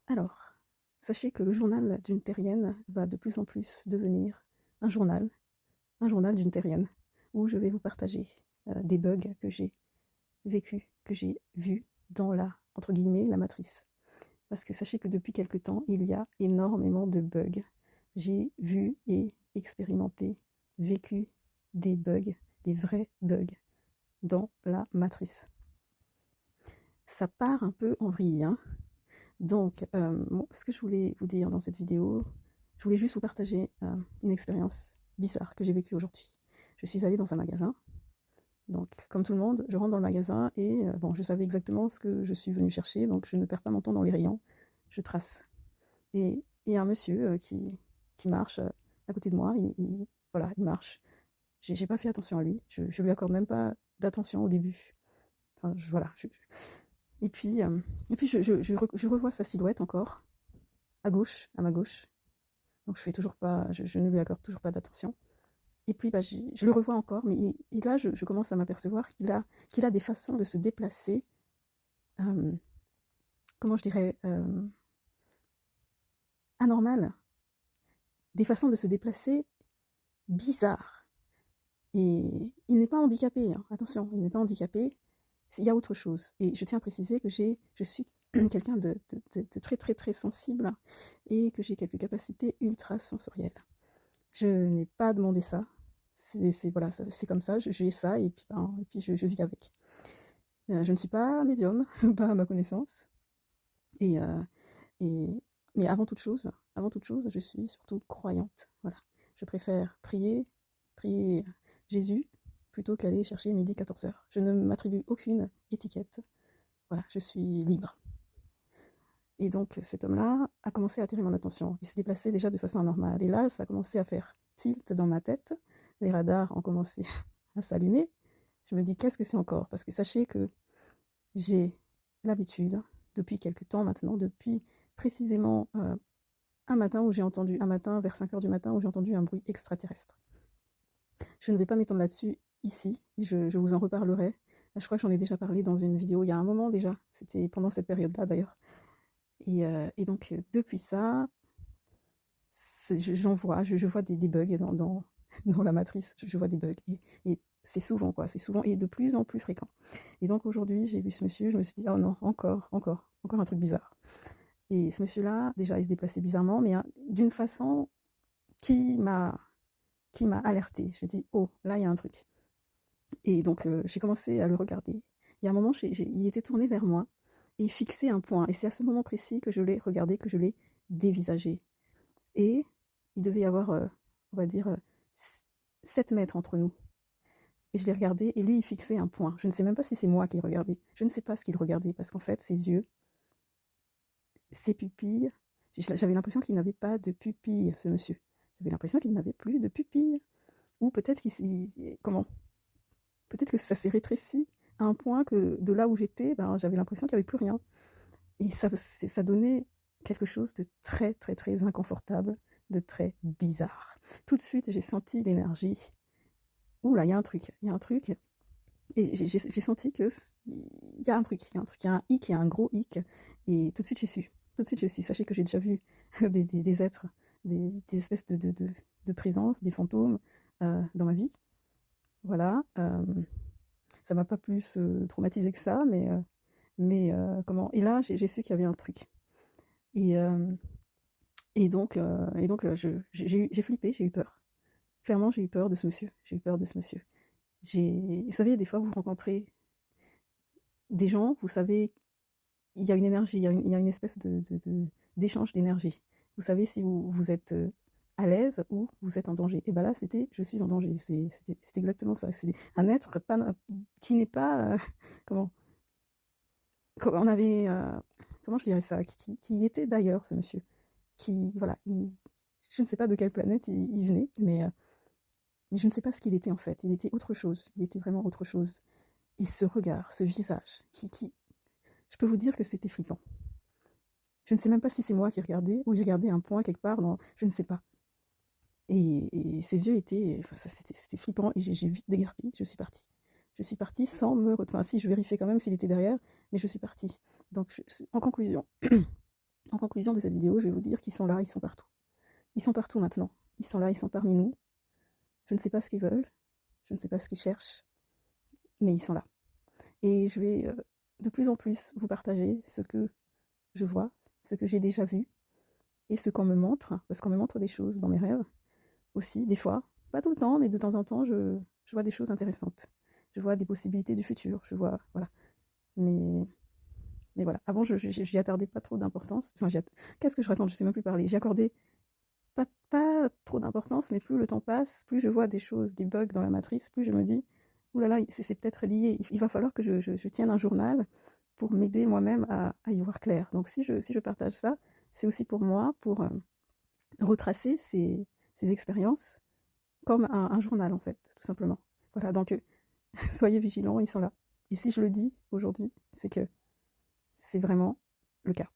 Alors, sachez que le journal d'une terrienne va de plus en plus devenir un journal d'une terrienne, où je vais vous partager des bugs que j'ai vécus, que j'ai vus dans la, entre guillemets, la matrice. Parce que sachez que depuis quelque temps, il y a énormément de bugs. J'ai vu et expérimenté, vécu des bugs, des vrais bugs dans la matrice. Ça part un peu en vrille, hein. Donc, ce que je voulais vous dire dans cette vidéo, je voulais juste vous partager une expérience bizarre que j'ai vécue aujourd'hui. Je suis allée dans un magasin, donc comme tout le monde, je rentre dans le magasin et bon, je savais exactement ce que je suis venue chercher, donc je ne perds pas mon temps dans les rayons, je trace. Et il y a un monsieur qui marche à côté de moi, voilà, il marche. J'ai pas fait attention à lui, je lui accorde même pas d'attention au début. Enfin, voilà. Et puis, je revois sa silhouette encore, à gauche, à ma gauche. Donc je fais toujours pas, je ne lui accorde toujours pas d'attention. Et puis bah, je le revois encore, mais là je commence à m'apercevoir qu'il a des façons de se déplacer, euh, comment je dirais, anormales, des façons de se déplacer bizarres. Et il n'est pas handicapé, hein. Attention, il n'est pas handicapé, il y a autre chose. Et je tiens à préciser que je suis quelqu'un de très très très sensible et que j'ai quelques capacités ultra sensorielles. Je n'ai pas demandé ça. Voilà, c'est comme ça, j'ai ça et puis, ben, je vis avec. Je ne suis pas médium, pas à ma connaissance. Et, euh, et, mais avant toute chose, je suis surtout croyante. Voilà. Je préfère prier Jésus plutôt qu'aller chercher midi 14h. Je ne m'attribue aucune étiquette. Voilà, je suis libre. Et donc cet homme-là a commencé à attirer mon attention. Il se déplaçait déjà de façon anormale. Et là, ça a commencé à faire tilt dans ma tête. Les radars ont commencé à s'allumer. Je me dis, qu'est-ce que c'est encore? Parce que sachez que j'ai l'habitude, depuis quelques temps maintenant, depuis précisément un matin vers 5h du matin, où j'ai entendu un bruit extraterrestre. Je ne vais pas m'étendre là-dessus ici, je vous en reparlerai. Je crois que j'en ai déjà parlé dans une vidéo il y a un moment déjà, c'était pendant cette période-là d'ailleurs. Et donc, depuis ça, je vois des bugs dans la matrice, je vois des bugs. Et c'est souvent, quoi, c'est souvent et de plus en plus fréquent. Et donc aujourd'hui, j'ai vu ce monsieur, je me suis dit, oh non, encore un truc bizarre. Et ce monsieur-là, déjà, il se déplaçait bizarrement, mais d'une façon qui m'a alertée. Je me dis, oh, là, il y a un truc. Et donc, j'ai commencé à le regarder. Et à un moment, il était tourné vers moi et il fixait un point. Et c'est à ce moment précis que je l'ai regardé, que je l'ai dévisagé. Et il devait y avoir, on va dire, 7 mètres entre nous. Et je l'ai regardé et lui, il fixait un point. Je ne sais même pas si c'est moi qui regardais. Je ne sais pas ce qu'il regardait parce qu'en fait, ses yeux, ses pupilles, j'avais l'impression qu'il n'avait pas de pupilles, ce monsieur. J'avais l'impression qu'il n'avait plus de pupilles. Ou peut-être comment? Peut-être que ça s'est rétréci à un point que de là où j'étais, ben, j'avais l'impression qu'il n'y avait plus rien. Et ça donnait quelque chose de très, très, très inconfortable, de très bizarre. Tout de suite, j'ai senti l'énergie. Ouh là, il y a un truc, il y a un truc. Et j'ai senti qu'il y a un truc, il y a un truc, il y a un hic, il y a un gros hic. Et tout de suite, j'ai su. Tout de suite, j'ai su. Sachez que j'ai déjà vu des êtres, des espèces de présences, des fantômes dans ma vie. Voilà. Ça m'a pas plus traumatisé que ça, mais comment? Et là, j'ai su qu'il y avait un truc. Et, euh, et donc j'ai flippé, j'ai eu peur. Clairement, j'ai eu peur de ce monsieur. J'ai eu peur de ce monsieur. Vous savez, des fois, vous rencontrez des gens, vous savez, il y a une énergie, il y a une espèce d'échange d'énergie. Vous savez si vous êtes à l'aise ou vous êtes en danger. Et bien là, je suis en danger. C'est exactement ça. C'est un être qui n'est pas, comment, on avait, comment je dirais ça, qui était d'ailleurs, ce monsieur. Voilà, je ne sais pas de quelle planète il venait, mais je ne sais pas ce qu'il était en fait. Il était autre chose. Il était vraiment autre chose. Et ce regard, ce visage, je peux vous dire que c'était flippant. Je ne sais même pas si c'est moi qui regardais, ou il regardait un point quelque part, non, je ne sais pas. Et ses yeux étaient, enfin, c'était flippant, et j'ai vite déguerpi, je suis partie. Je suis partie sans me... Enfin, si, je vérifiais quand même s'il était derrière, mais je suis partie. Donc, en conclusion, En conclusion de cette vidéo, je vais vous dire qu'ils sont là, ils sont partout. Ils sont partout maintenant. Ils sont là, ils sont parmi nous. Je ne sais pas ce qu'ils veulent, je ne sais pas ce qu'ils cherchent, mais ils sont là. Et je vais de plus en plus vous partager ce que je vois, ce que j'ai déjà vu, et ce qu'on me montre, parce qu'on me montre des choses dans mes rêves aussi, des fois, pas tout le temps, mais de temps en temps, je vois des choses intéressantes. Je vois des possibilités du futur, je vois, voilà. Mais voilà, avant, j'y attardais pas trop d'importance. Enfin, qu'est-ce que je raconte? Je sais même plus parler. J'y accordais pas trop d'importance, mais plus le temps passe, plus je vois des choses, des bugs dans la matrice, plus je me dis, oulala, c'est peut-être lié. Il va falloir que je tienne un journal pour m'aider moi-même à y voir clair. Donc si je partage ça, c'est aussi pour moi, pour retracer ces expériences comme un journal, en fait, tout simplement. Voilà, donc soyez vigilants, ils sont là. Et si je le dis aujourd'hui, c'est que c'est vraiment le cas.